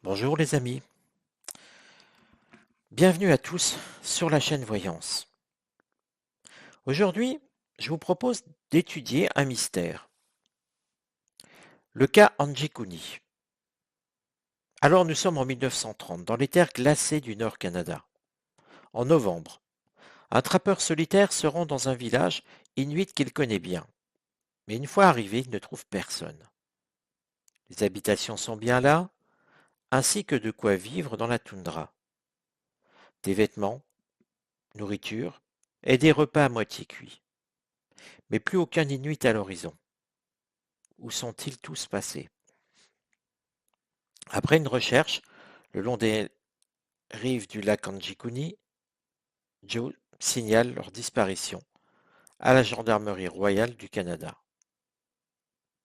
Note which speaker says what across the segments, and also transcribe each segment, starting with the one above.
Speaker 1: Bonjour les amis, bienvenue à tous sur la chaîne Voyance. Aujourd'hui, je vous propose d'étudier un mystère, le cas Angie Cooney. Alors nous sommes en 1930, dans les terres glacées du Nord Canada. En novembre, un trappeur solitaire se rend dans un village inuit qu'il connaît bien. Mais une fois arrivé, il ne trouve personne. Les habitations sont bien là, ainsi que de quoi vivre dans la toundra. Des vêtements, nourriture et des repas à moitié cuits. Mais plus aucun inuit à l'horizon. Où sont-ils tous passés? Après une recherche le long des rives du lac Anjikuni, Joe signale leur disparition à la Gendarmerie royale du Canada.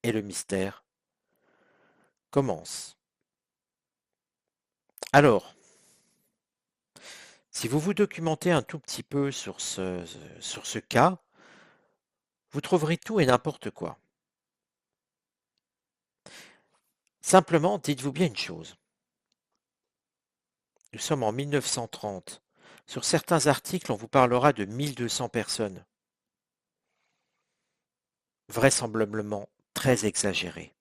Speaker 1: Et le mystère commence. Alors, si vous vous documentez un tout petit peu sur ce cas, vous trouverez tout et n'importe quoi. Simplement, dites-vous bien une chose. Nous sommes en 1930. Sur certains articles, on vous parlera de 1200 personnes. Vraisemblablement très exagéré.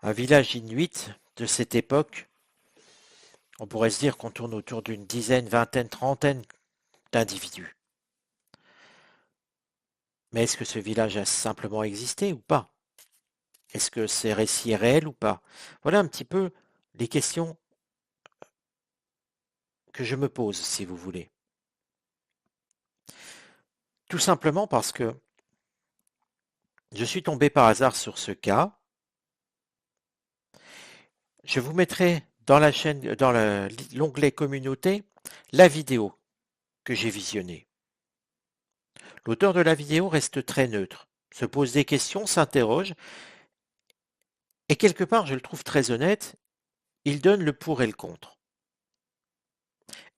Speaker 1: Un village inuit de cette époque, on pourrait se dire qu'on tourne autour d'une dizaine, vingtaine, trentaine d'individus. Mais est-ce que ce village a simplement existé ou pas? Est-ce que ces récits est réel ou pas? Voilà un petit peu les questions que je me pose, si vous voulez. Tout simplement parce que je suis tombé par hasard sur ce cas. Je vous mettrai dans la chaîne, dans l'onglet communauté, la vidéo que j'ai visionnée. L'auteur de la vidéo reste très neutre, se pose des questions, s'interroge, et quelque part, je le trouve très honnête, il donne le pour et le contre.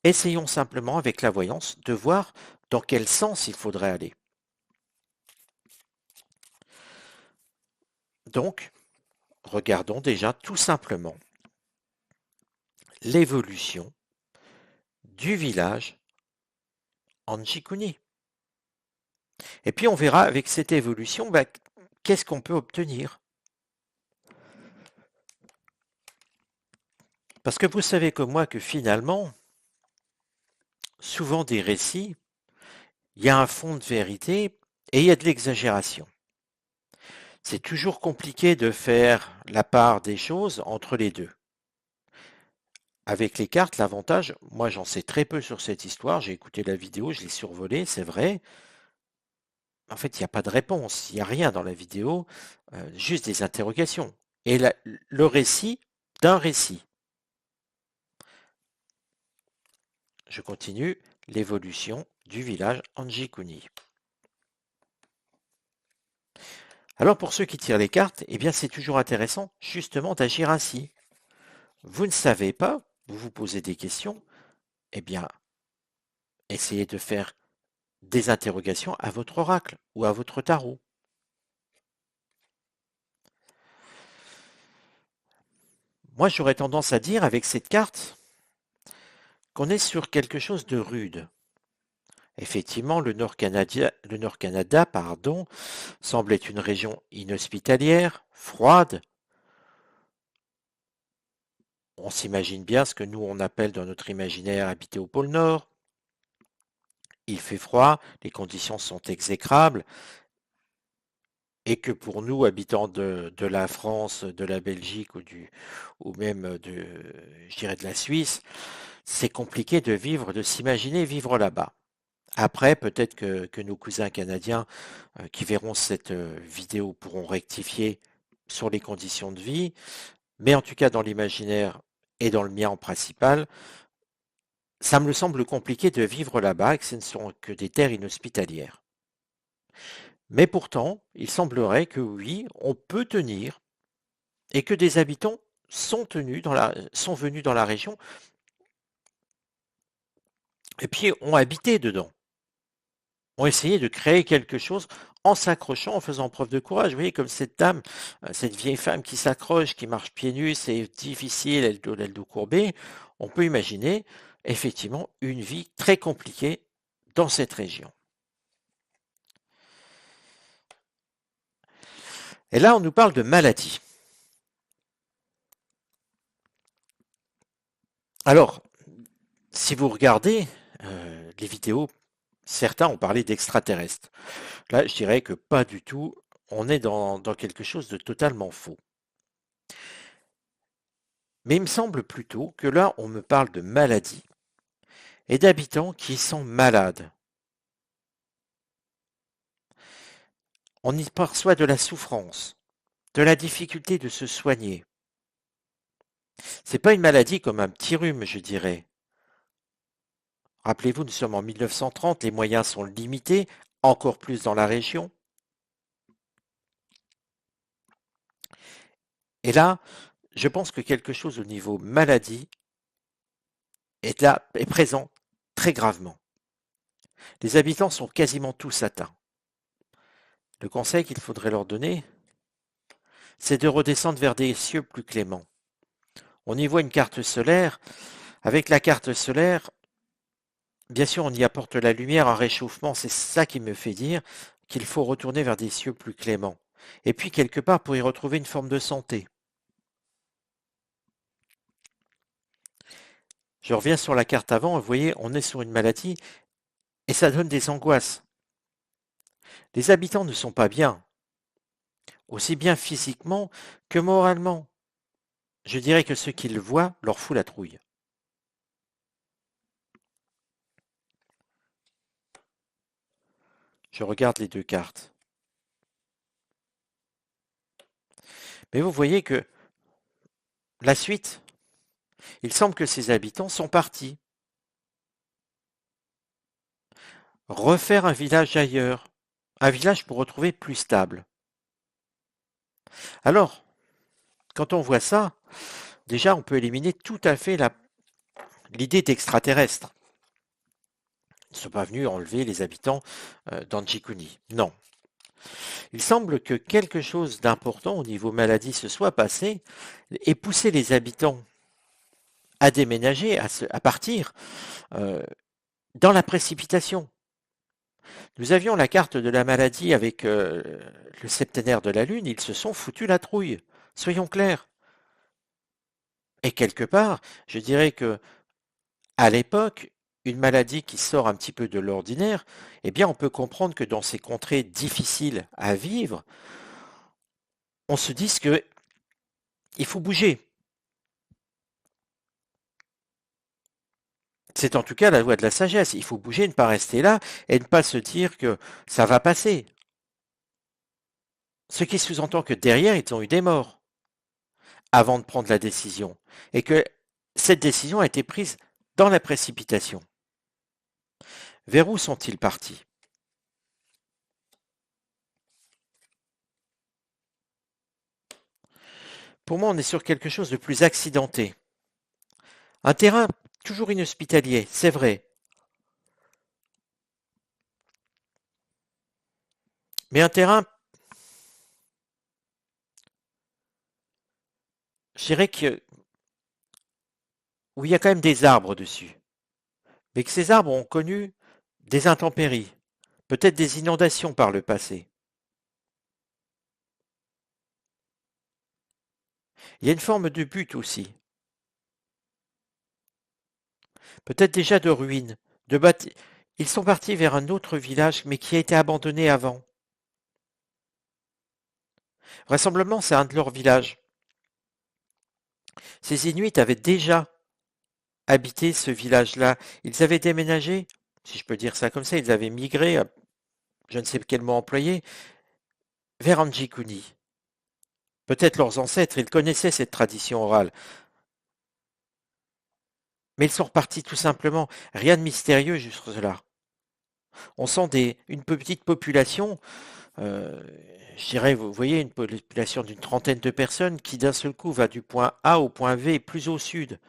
Speaker 1: Essayons simplement avec la voyance de voir dans quel sens il faudrait aller. Donc, regardons déjà tout simplement l'évolution du village Anjikuni. Et puis on verra avec cette évolution, qu'est-ce qu'on peut obtenir. Parce que vous savez comme moi que finalement, souvent des récits, il y a un fond de vérité et il y a de l'exagération. C'est toujours compliqué de faire la part des choses entre les deux. Avec les cartes, l'avantage, moi j'en sais très peu sur cette histoire, j'ai écouté la vidéo, je l'ai survolée, c'est vrai. En fait, il n'y a pas de réponse, il n'y a rien dans la vidéo, juste des interrogations. Et le récit d'un récit. Je continue l'évolution du village Anjikuni. Alors pour ceux qui tirent les cartes, eh bien c'est toujours intéressant justement d'agir ainsi. Vous ne savez pas, vous vous posez des questions, eh bien essayez de faire des interrogations à votre oracle ou à votre tarot. Moi j'aurais tendance à dire avec cette carte qu'on est sur quelque chose de rude. Effectivement, le Nord Canada, pardon, semble être une région inhospitalière, froide. On s'imagine bien ce que nous on appelle dans notre imaginaire habiter au pôle Nord. Il fait froid, les conditions sont exécrables, et que pour nous, habitants de la France, de la Belgique ou même je dirais de la Suisse, c'est compliqué de vivre, de s'imaginer vivre là-bas. Après, peut-être que nos cousins canadiens qui verront cette vidéo pourront rectifier sur les conditions de vie, mais en tout cas dans l'imaginaire et dans le mien en principal, ça me semble compliqué de vivre là-bas et que ce ne sont que des terres inhospitalières. Mais pourtant, il semblerait que oui, on peut tenir et que des habitants sont venus dans la région et puis ont habité dedans, ont essayé de créer quelque chose en s'accrochant, en faisant preuve de courage. Vous voyez, comme cette dame, cette vieille femme qui s'accroche, qui marche pieds nus, c'est difficile, elle a le dos courbé. On peut imaginer effectivement une vie très compliquée dans cette région. Et là, on nous parle de maladie. Alors, si vous regardez les vidéos, certains ont parlé d'extraterrestres. Là, je dirais que pas du tout. On est dans quelque chose de totalement faux. Mais il me semble plutôt que là, on me parle de maladie et d'habitants qui sont malades. On y perçoit de la souffrance, de la difficulté de se soigner. C'est pas une maladie comme un petit rhume, je dirais. Rappelez-vous, nous sommes en 1930, les moyens sont limités, encore plus dans la région. Et là, je pense que quelque chose au niveau maladie est là, est présent très gravement. Les habitants sont quasiment tous atteints. Le conseil qu'il faudrait leur donner, c'est de redescendre vers des cieux plus cléments. On y voit une carte solaire. Avec la carte solaire, bien sûr, on y apporte la lumière, un réchauffement. C'est ça qui me fait dire qu'il faut retourner vers des cieux plus cléments. Et puis, quelque part, pour y retrouver une forme de santé. Je reviens sur la carte avant, vous voyez, on est sur une maladie et ça donne des angoisses. Les habitants ne sont pas bien, aussi bien physiquement que moralement. Je dirais que ceux qui le voient leur fout la trouille. Je regarde les deux cartes. Mais vous voyez que la suite, il semble que ces habitants sont partis. Refaire un village ailleurs. Un village pour retrouver plus stable. Alors, quand on voit ça, déjà on peut éliminer tout à fait l'idée d'extraterrestre. Ils ne sont pas venus enlever les habitants d'Anjikuni. Non. Il semble que quelque chose d'important au niveau maladie se soit passé et pousser les habitants à déménager, à partir dans la précipitation. Nous avions la carte de la maladie avec le septénaire de la Lune, ils se sont foutus la trouille. Soyons clairs. Et quelque part, je dirais que à l'époque, une maladie qui sort un petit peu de l'ordinaire, eh bien, on peut comprendre que dans ces contrées difficiles à vivre, on se dise que il faut bouger. C'est en tout cas la loi de la sagesse. Il faut bouger, ne pas rester là et ne pas se dire que ça va passer. Ce qui sous-entend que derrière, ils ont eu des morts avant de prendre la décision et que cette décision a été prise dans la précipitation. Vers où sont-ils partis? Pour moi, on est sur quelque chose de plus accidenté. Un terrain toujours inhospitalier, c'est vrai, mais un terrain, je dirais que où il y a quand même des arbres dessus, mais que ces arbres ont connu des intempéries, peut-être des inondations par le passé. Il y a une forme de but aussi, peut-être déjà de ruines, de bâti. Ils sont partis vers un autre village, mais qui a été abandonné avant. Vraisemblablement, c'est un de leurs villages. Ces Inuits avaient déjà habité ce village-là. Ils avaient déménagé, si je peux dire ça comme ça, ils avaient migré, je ne sais quel mot employer, vers Anjikuni. Peut-être leurs ancêtres, ils connaissaient cette tradition orale. Mais ils sont repartis tout simplement. Rien de mystérieux jusque là. On sent une petite population, euh, je dirais, vous voyez, une population d'une trentaine de personnes qui d'un seul coup va du point A au point V, plus au sud.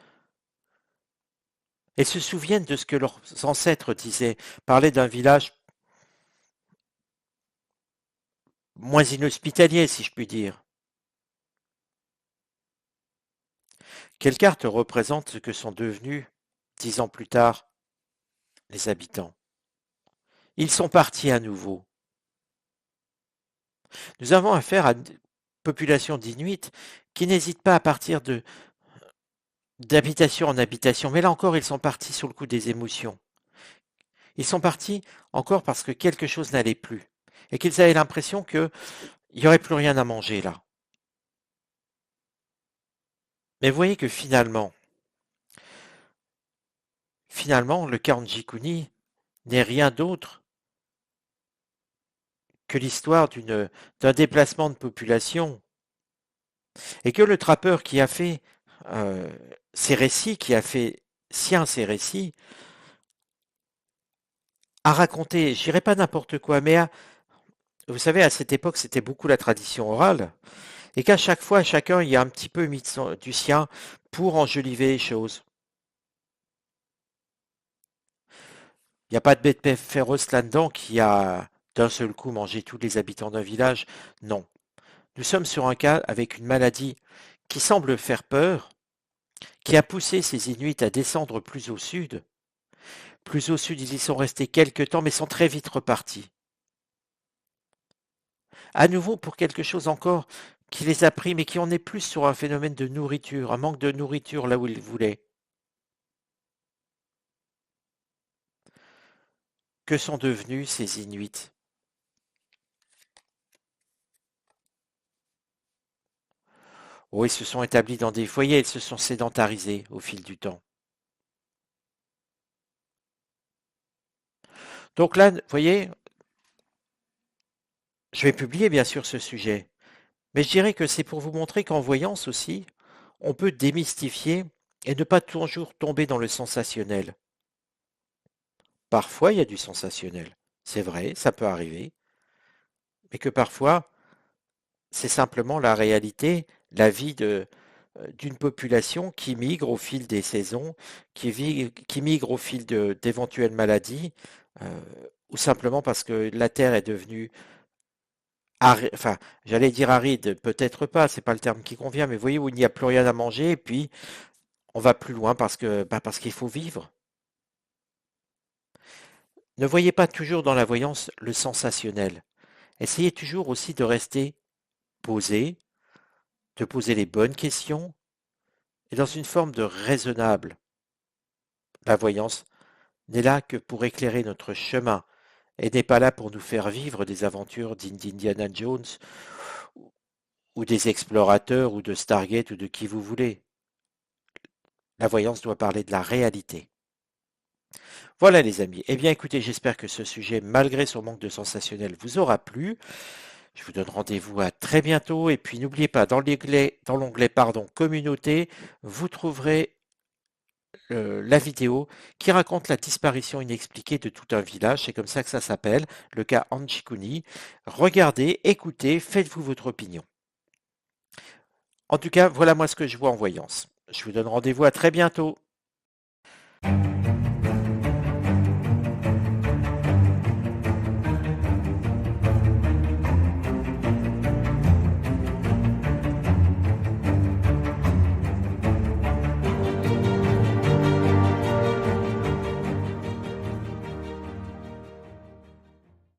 Speaker 1: Et se souviennent de ce que leurs ancêtres disaient, parlaient d'un village moins inhospitalier, si je puis dire. Quelle carte représente ce que sont devenus, 10 ans plus tard, les habitants? Ils sont partis à nouveau. Nous avons affaire à une population d'Inuits qui n'hésite pas à partir d'habitation en habitation, mais là encore, ils sont partis sous le coup des émotions. Ils sont partis encore parce que quelque chose n'allait plus et qu'ils avaient l'impression qu'il n'y aurait plus rien à manger là. Mais vous voyez que finalement, le Karenjikuni n'est rien d'autre que l'histoire d'un déplacement de population et que le trappeur qui a fait euh, ces récits, qui a fait sien ces récits, a raconté, je dirais pas n'importe quoi, mais vous savez, à cette époque, c'était beaucoup la tradition orale, et qu'à chaque fois, chacun y a un petit peu mis du sien pour enjoliver les choses. Il n'y a pas de bête féroce là-dedans qui a d'un seul coup mangé tous les habitants d'un village. Non. Nous sommes sur un cas avec une maladie qui semble faire peur, qui a poussé ces Inuits à descendre plus au sud. Plus au sud, ils y sont restés quelque temps, mais sont très vite repartis. À nouveau pour quelque chose encore qui les a pris, mais qui en est plus sur un phénomène de nourriture, un manque de nourriture là où ils voulaient. Que sont devenus ces Inuits? Oh, ils se sont établis dans des foyers, ils se sont sédentarisés au fil du temps. Donc là, vous voyez, je vais publier bien sûr ce sujet, mais je dirais que c'est pour vous montrer qu'en voyance aussi, on peut démystifier et ne pas toujours tomber dans le sensationnel. Parfois, il y a du sensationnel. C'est vrai, ça peut arriver, mais que parfois, c'est simplement la réalité, la vie d'une population qui migre au fil des saisons, qui migre au fil d'éventuelles maladies, euh, ou simplement parce que la terre est devenue enfin, j'allais dire aride, peut-être pas, c'est pas le terme qui convient, mais vous voyez où il n'y a plus rien à manger, et puis on va plus loin parce qu'il faut vivre. Ne voyez pas toujours dans la voyance le sensationnel. Essayez toujours aussi de rester posé, de poser les bonnes questions, et dans une forme de raisonnable. La voyance n'est là que pour éclairer notre chemin, et n'est pas là pour nous faire vivre des aventures d'Indiana Jones, ou des explorateurs, ou de Stargate, ou de qui vous voulez. La voyance doit parler de la réalité. Voilà les amis. Eh bien écoutez, j'espère que ce sujet, malgré son manque de sensationnel, vous aura plu. Je vous donne rendez-vous à très bientôt. Et puis n'oubliez pas, dans l'onglet pardon, communauté, vous trouverez la vidéo qui raconte la disparition inexpliquée de tout un village. C'est comme ça que ça s'appelle, le cas Anchikuni. Regardez, écoutez, faites-vous votre opinion. En tout cas, voilà moi ce que je vois en voyance. Je vous donne rendez-vous à très bientôt.